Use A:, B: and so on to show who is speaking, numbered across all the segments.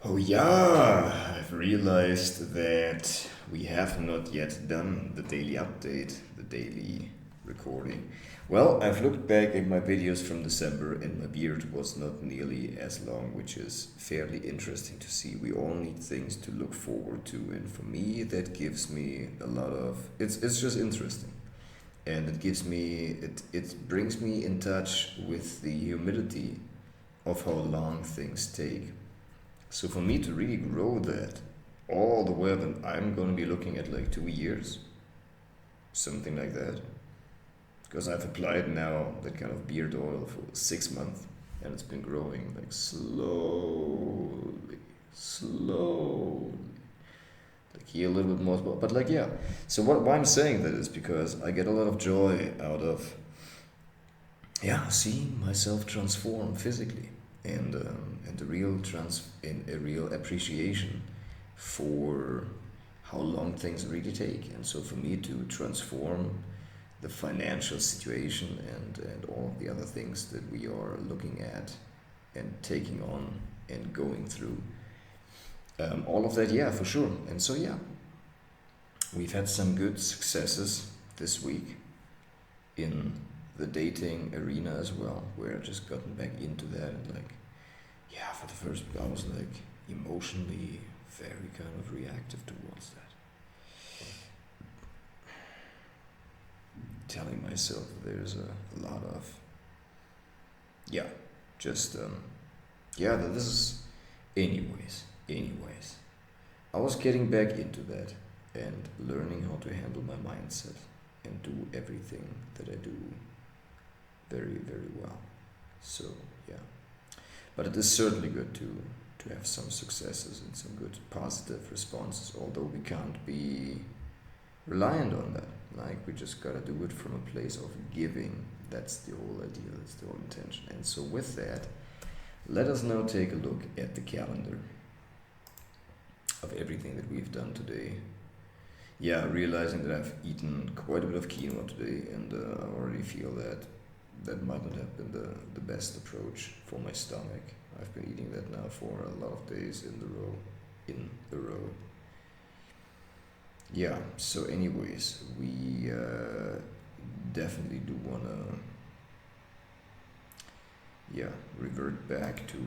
A: Oh yeah, I've realized that we have not yet done the daily update, the daily recording. Well, I've looked back at my videos from December and my beard was not nearly as long, which is fairly interesting to see. We all need things to look forward to, and for me, that gives me a lot of. It's just interesting, and it brings me in touch with the humility of how long things take. So for me to really grow that all the way up, and I'm going to be looking at like 2 years, something like that, because I've applied now that kind of beard oil for 6 months, and it's been growing like slowly, slowly, like here a little bit more, but like yeah. So why I'm saying that is because I get a lot of joy out of yeah, seeing myself transform physically, and a real appreciation for how long things really take. And so for me to transform the financial situation and all of the other things that we are looking at and taking on and going through, all of that, yeah, for sure. And so yeah, we've had some good successes this week in the dating arena as well, where I just gotten back into that and like, yeah, for the first, I was like emotionally very kind of reactive towards that, telling myself there's a lot of, yeah, just, yeah, that this is, anyways, I was getting back into that and learning how to handle my mindset and do everything that I do very, very well. So, yeah. But it is certainly good to have some successes and some good positive responses, although we can't be reliant on that. Like, we just gotta do it from a place of giving. That's the whole idea, that's the whole intention. And so, with that, let us now take a look at the calendar of everything that we've done today. Yeah, realizing that I've eaten quite a bit of quinoa today, and I already feel that that might not have been the best approach for my stomach. I've been eating that now for a lot of days in the row. In a row. Yeah, so, anyways, we definitely do want to, yeah, revert back to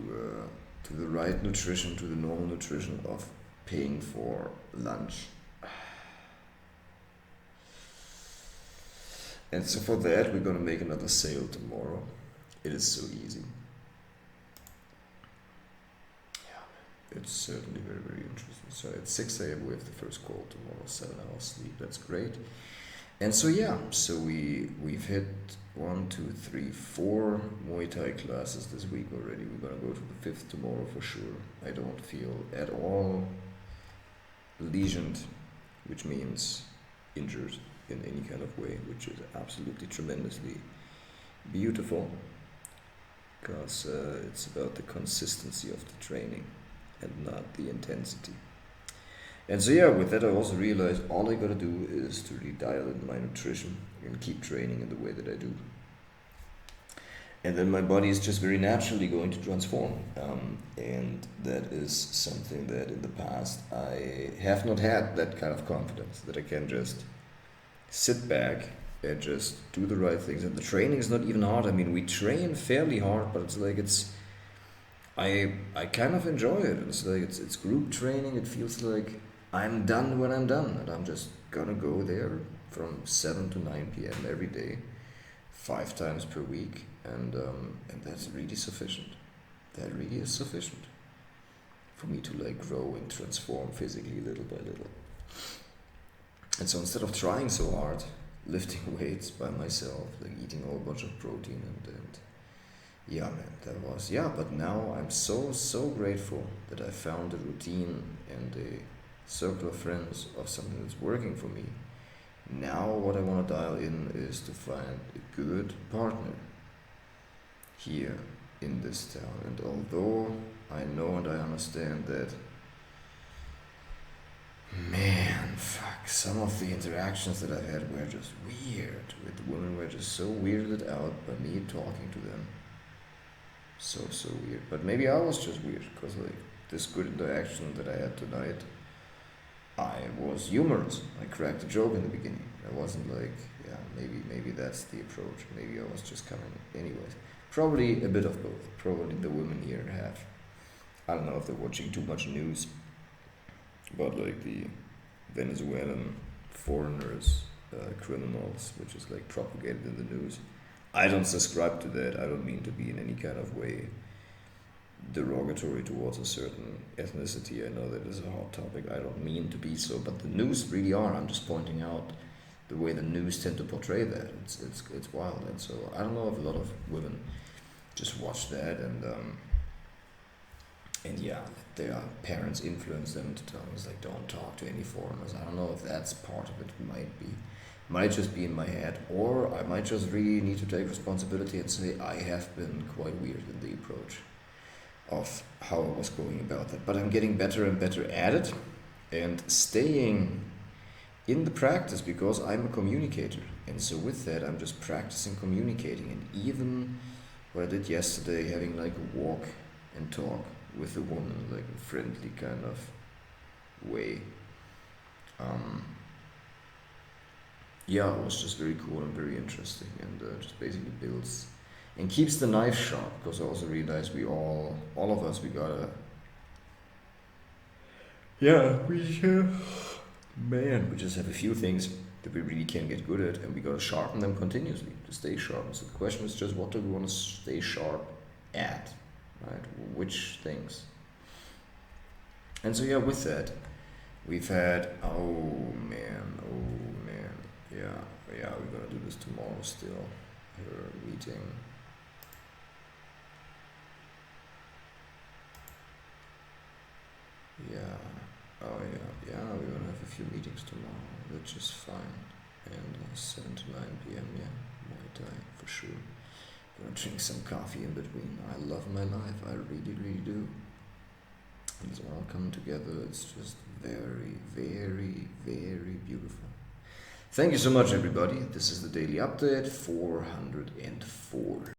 A: the right nutrition, to the normal nutrition of paying for lunch. And so, for that, we're going to make another sale tomorrow. It is so easy. It's certainly very, very interesting. So at 6 a.m. we have the first call tomorrow, 7 hours sleep. That's great. And so yeah, so we've hit 4 Muay Thai classes this week already. We're gonna go to the fifth tomorrow for sure. I don't feel at all lesioned, which means injured in any kind of way, which is absolutely tremendously beautiful because it's about the consistency of the training and not the intensity. And so yeah, with that I also realized all I gotta do is to really dial in my nutrition and keep training in the way that I do. And then my body is just very naturally going to transform. And that is something that in the past I have not had that kind of confidence that I can just sit back and just do the right things. And the training is not even hard. I mean, we train fairly hard, but it's like I kind of enjoy it. It's like it's group training. It feels like I'm done when I'm done, and I'm just gonna go there from 7 to 9 p.m. every day, 5 times per week, and that's really sufficient. That really is sufficient for me to like grow and transform physically little by little. And so instead of trying so hard, lifting weights by myself, like eating a whole bunch of protein and yeah, man, that was, yeah, but now I'm so grateful that I found a routine and a circle of friends of something that's working for me. Now, what I want to dial in is to find a good partner here in this town. And although I know and I understand that, man, fuck, some of the interactions that I've had were just weird. With women were just so weirded out by me talking to them. So weird. But maybe I was just weird because like this good interaction that I had tonight, I was humorous. I cracked a joke in the beginning. I wasn't like, yeah, maybe that's the approach. Maybe I was just coming. Anyways, probably a bit of both. Probably the women here have. I don't know if they're watching too much news, but like the Venezuelan foreigners, criminals, which is like propagated in the news. I don't subscribe to that. I don't mean to be in any kind of way derogatory towards a certain ethnicity. I know that is a hot topic. I don't mean to be so, but the news really are. I'm just pointing out the way the news tend to portray that. It's wild, and so I don't know if a lot of women just watch that and yeah, their parents influence them to tell them it's like don't talk to any foreigners. I don't know if that's part of it. Might just be in my head, or I might just really need to take responsibility and say I have been quite weird in the approach of how I was going about that. But I'm getting better and better at it and staying in the practice because I'm a communicator. And so with that, I'm just practicing communicating. And even what I did yesterday, having like a walk and talk with a woman, like a friendly kind of way. Yeah, it was just very cool and very interesting, and just basically builds and keeps the knife sharp. Because I also realized all of us, we gotta, yeah, we just have a few things that we really can get good at, and we gotta sharpen them continuously to stay sharp. So the question is just, what do we want to stay sharp at, right? Which things? And so yeah, with that, we've had, oh man, yeah, we're gonna do this tomorrow still. Her meeting. Yeah, we're gonna have a few meetings tomorrow, which is fine. And 7 to 9 p.m., yeah, Muay Thai for sure. Gonna drink some coffee in between. I love my life, I really, really do. It's all coming together. It's just very, very, very beautiful. Thank you so much, everybody. This is the daily update 404.